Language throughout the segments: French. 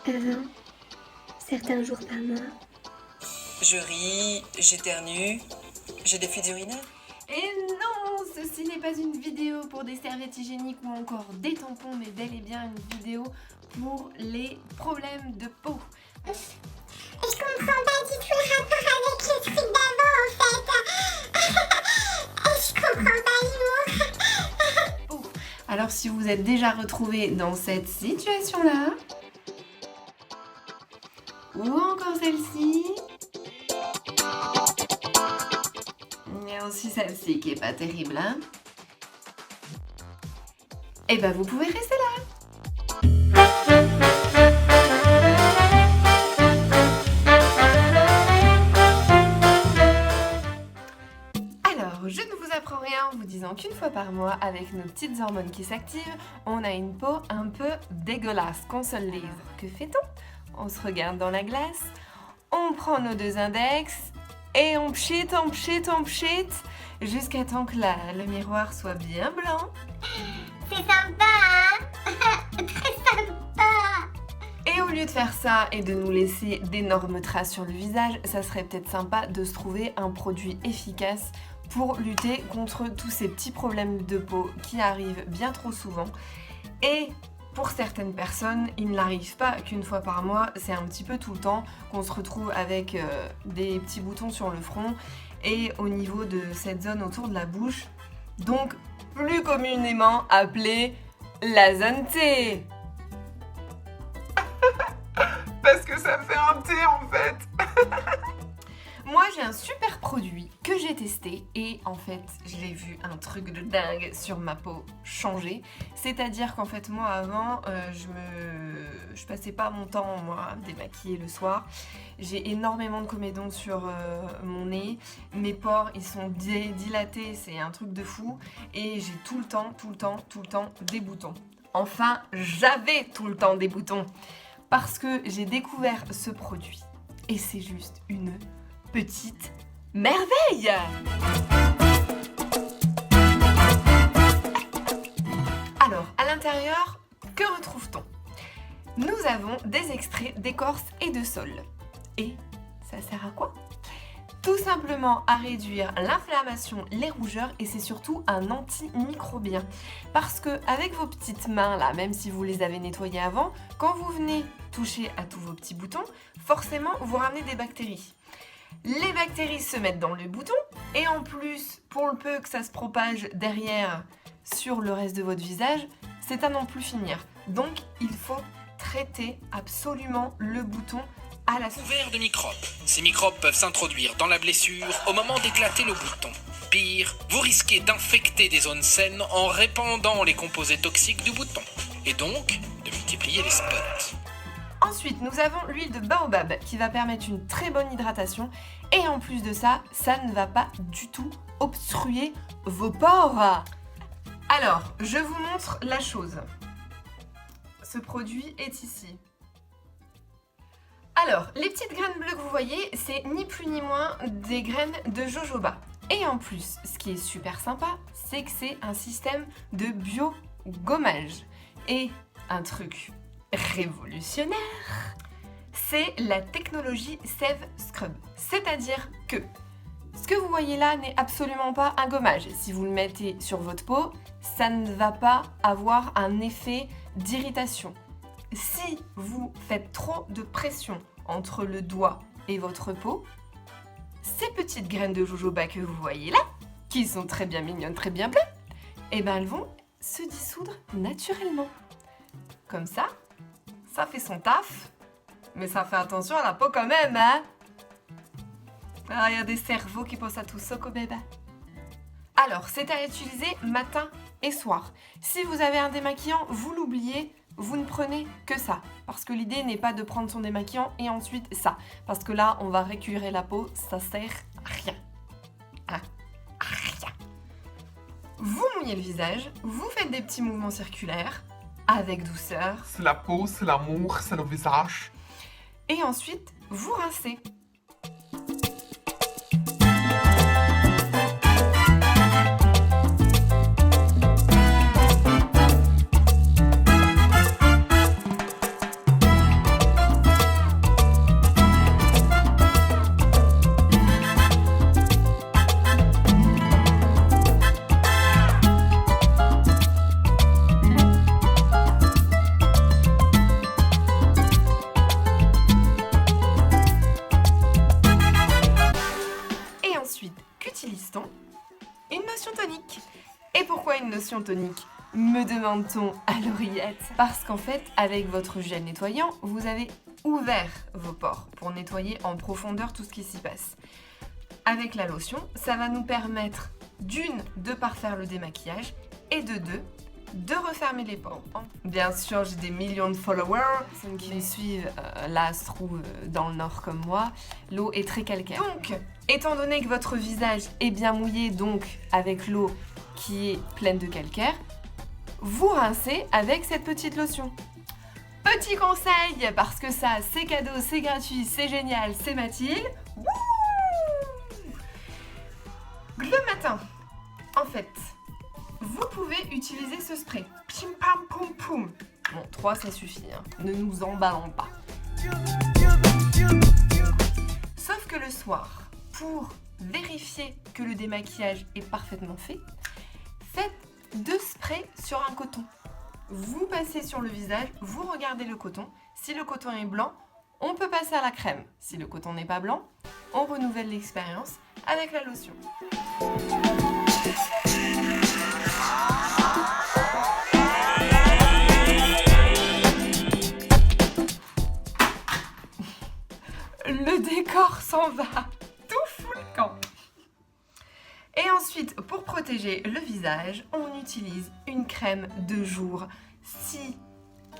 avant, certains jours par mois. Je ris, j'éternue, j'ai des fuites urinaires. Et non, ceci n'est pas une vidéo pour des serviettes hygiéniques ou encore des tampons, mais bel et bien une vidéo pour les problèmes de peau. Je comprends pas du tout le rapport avec le truc d'avant en fait. Je comprends pas l'humour. Alors si vous êtes déjà retrouvé dans cette situation-là, ou encore celle-ci, il y a aussi celle-ci qui est pas terrible, hein, et ben vous pouvez rester là. Alors, je ne vous apprends rien en vous disant qu'une fois par mois, avec nos petites hormones qui s'activent, on a une peau un peu dégueulasse, qu'on se le dise. Que fait-on? On se regarde dans la glace, on prend nos deux index et on pchit, jusqu'à temps que le miroir soit bien blanc. C'est sympa, hein. Très sympa. Et au lieu de faire ça et de nous laisser d'énormes traces sur le visage, ça serait peut-être sympa de se trouver un produit efficace pour lutter contre tous ces petits problèmes de peau qui arrivent bien trop souvent. Et pour certaines personnes, il n'arrive pas qu'une fois par mois, c'est un petit peu tout le temps qu'on se retrouve avec des petits boutons sur le front et au niveau de cette zone autour de la bouche, donc plus communément appelée la zone T. Parce que ça me fait un thé en fait. Moi, j'ai un super produit que j'ai testé et en fait, j'ai vu un truc de dingue sur ma peau changer. C'est-à-dire qu'en fait, moi avant, je passais pas mon temps moi à me démaquiller le soir. J'ai énormément de comédons sur mon nez. Mes pores, ils sont dilatés, c'est un truc de fou. Et j'ai tout le temps des boutons. Enfin, j'avais tout le temps des boutons. Parce que j'ai découvert ce produit. Et c'est juste une petite merveille! Alors, à l'intérieur, que retrouve-t-on? Nous avons des extraits d'écorce et de sol. Et ça sert à quoi? Tout simplement à réduire l'inflammation, les rougeurs et c'est surtout un antimicrobien. Parce que avec vos petites mains là, même si vous les avez nettoyées avant, quand vous venez toucher à tous vos petits boutons, forcément vous ramenez des bactéries. Les bactéries se mettent dans le bouton et en plus, pour le peu que ça se propage derrière sur le reste de votre visage, c'est à n'en plus finir. Donc il faut traiter absolument le bouton à la source. Couvert de microbes. Ces microbes peuvent s'introduire dans la blessure au moment d'éclater le bouton. Pire, vous risquez d'infecter des zones saines en répandant les composés toxiques du bouton. Et donc, de multiplier les spots. Ensuite, nous avons l'huile de baobab qui va permettre une très bonne hydratation. Et en plus de ça, ça ne va pas du tout obstruer vos pores. Alors, je vous montre la chose. Ce produit est ici. Alors, les petites graines bleues que vous voyez, c'est ni plus ni moins des graines de jojoba. Et en plus, ce qui est super sympa, c'est que c'est un système de bio-gommage. Et un truc révolutionnaire, c'est la technologie Save Scrub. C'est-à-dire que ce que vous voyez là n'est absolument pas un gommage. Si vous le mettez sur votre peau, ça ne va pas avoir un effet d'irritation. Si vous faites trop de pression entre le doigt et votre peau, ces petites graines de jojoba que vous voyez là, qui sont très bien mignonnes, très bien bleues, eh ben elles vont se dissoudre naturellement. Comme ça fait son taf, mais ça fait attention à la peau quand même, hein. Ah, il y a des cerveaux qui pensent à tout ça comme bébé. Alors, c'est à utiliser matin et soir. Si vous avez un démaquillant, vous l'oubliez, vous ne prenez que ça. Parce que l'idée n'est pas de prendre son démaquillant et ensuite ça. Parce que là, on va récurer la peau, ça sert à rien. À rien. Vous mouillez le visage, vous faites des petits mouvements circulaires, avec douceur. C'est la peau, c'est l'amour, c'est le visage. Et ensuite, vous rincez. tonique, me demande-t-on à l'oreillette. Parce qu'en fait, avec votre gel nettoyant, vous avez ouvert vos pores pour nettoyer en profondeur tout ce qui s'y passe. Avec la lotion, ça va nous permettre d'une, de parfaire le démaquillage et de deux, de refermer les pores. Bien sûr, j'ai des millions de followers. Ceux qui me suivent, là, se trouvent dans le nord comme moi. L'eau est très calcaire. Donc, étant donné que votre visage est bien mouillé, donc avec l'eau qui est pleine de calcaire, vous rincez avec cette petite lotion. Petit conseil, parce que ça, c'est cadeau, c'est gratuit, c'est génial, c'est Mathilde. Wouh! Le matin, en fait, vous pouvez utiliser ce spray. Pim pam poum poum. Bon, 3 ça suffit, hein. Ne nous emballons pas. Sauf que le soir, pour vérifier que le démaquillage est parfaitement fait, faites 2 sprays sur un coton. Vous passez sur le visage, vous regardez le coton. Si le coton est blanc, on peut passer à la crème. Si le coton n'est pas blanc, on renouvelle l'expérience avec la lotion. Le décor s'en va, tout fout le camp. Et ensuite, pour protéger le visage, on utilise une crème de jour. Si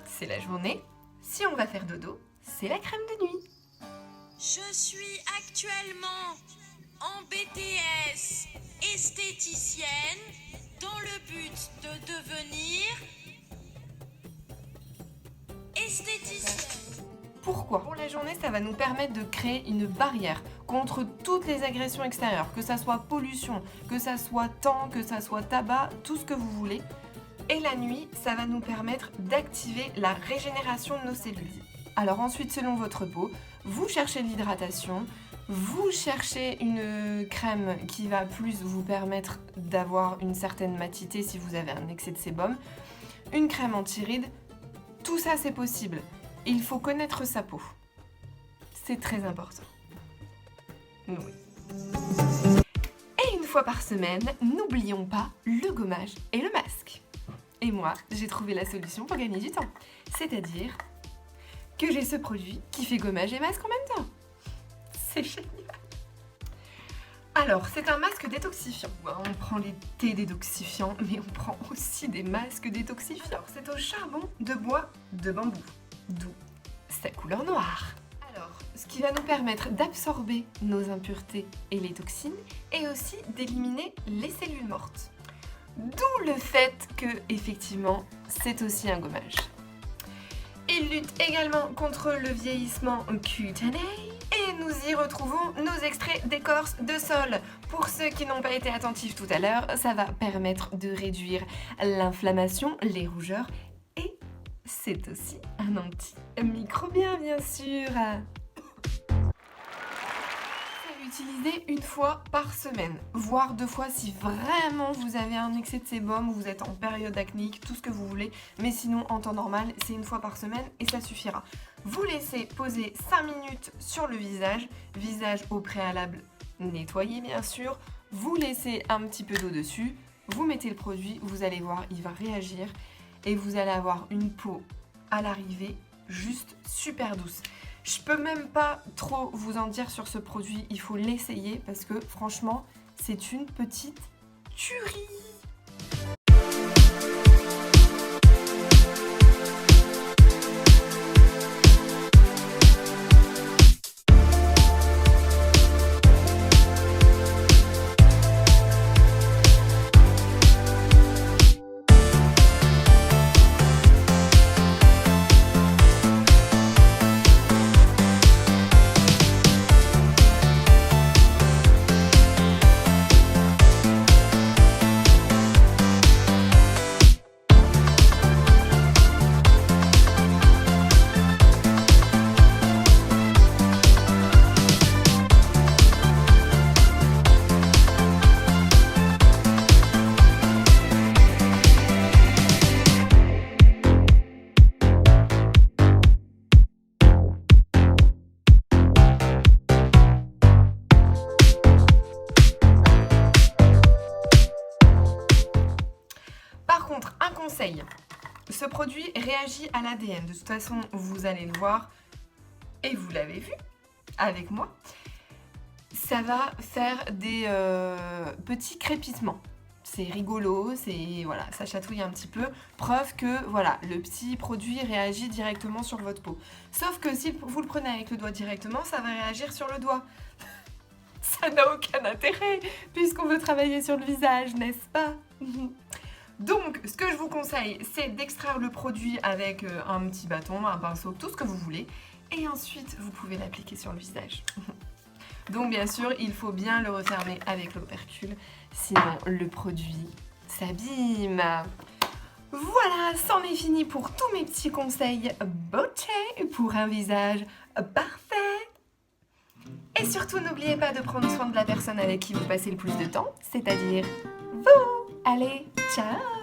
c'est la journée, si on va faire dodo, c'est la crème de nuit. Je suis actuellement en BTS esthéticienne dans le but de devenir esthéticienne. Pourquoi ? Pour la journée, ça va nous permettre de créer une barrière contre toutes les agressions extérieures, que ça soit pollution, que ça soit temps, que ça soit tabac, tout ce que vous voulez. Et la nuit, ça va nous permettre d'activer la régénération de nos cellules. Alors ensuite, selon votre peau, vous cherchez l'hydratation, vous cherchez une crème qui va plus vous permettre d'avoir une certaine matité si vous avez un excès de sébum, une crème anti-rides, tout ça c'est possible. Il faut connaître sa peau. C'est très important. Oui. Et une fois par semaine, n'oublions pas le gommage et le masque. Et moi, j'ai trouvé la solution pour gagner du temps. C'est-à-dire que j'ai ce produit qui fait gommage et masque en même temps. C'est génial. Alors, c'est un masque détoxifiant. On prend les thés détoxifiants, mais on prend aussi des masques détoxifiants. Alors, c'est au charbon de bois de bambou, d'où sa couleur noire. Alors, ce qui va nous permettre d'absorber nos impuretés et les toxines, et aussi d'éliminer les cellules mortes. D'où le fait que, effectivement, c'est aussi un gommage. Il lutte également contre le vieillissement cutané. Et nous y retrouvons nos extraits d'écorce de sol. Pour ceux qui n'ont pas été attentifs tout à l'heure, ça va permettre de réduire l'inflammation, les rougeurs et c'est aussi un antimicrobien bien sûr. Utiliser une fois par semaine, voire 2 fois si vraiment vous avez un excès de sébum ou vous êtes en période acnéique, tout ce que vous voulez, mais sinon en temps normal c'est une fois par semaine et ça suffira. Vous laissez poser 5 minutes sur le visage, visage au préalable nettoyé bien sûr, vous laissez un petit peu d'eau dessus, vous mettez le produit, vous allez voir il va réagir et vous allez avoir une peau à l'arrivée juste super douce. Je peux même pas trop vous en dire sur ce produit, il faut l'essayer parce que franchement, c'est une petite tuerie. conseil. Ce produit réagit à l'ADN. De toute façon, vous allez le voir et vous l'avez vu avec moi. Ça va faire des petits crépitements. C'est rigolo, voilà, ça chatouille un petit peu. Preuve que voilà, le petit produit réagit directement sur votre peau. Sauf que si vous le prenez avec le doigt directement, ça va réagir sur le doigt. Ça n'a aucun intérêt puisqu'on veut travailler sur le visage, n'est-ce pas? Donc, ce que je vous conseille, c'est d'extraire le produit avec un petit bâton, un pinceau, tout ce que vous voulez. Et ensuite, vous pouvez l'appliquer sur le visage. Donc, bien sûr, il faut bien le refermer avec l'opercule, sinon le produit s'abîme. Voilà, c'en est fini pour tous mes petits conseils beauté pour un visage parfait. Et surtout, n'oubliez pas de prendre soin de la personne avec qui vous passez le plus de temps, c'est-à-dire vous. Allez, ciao!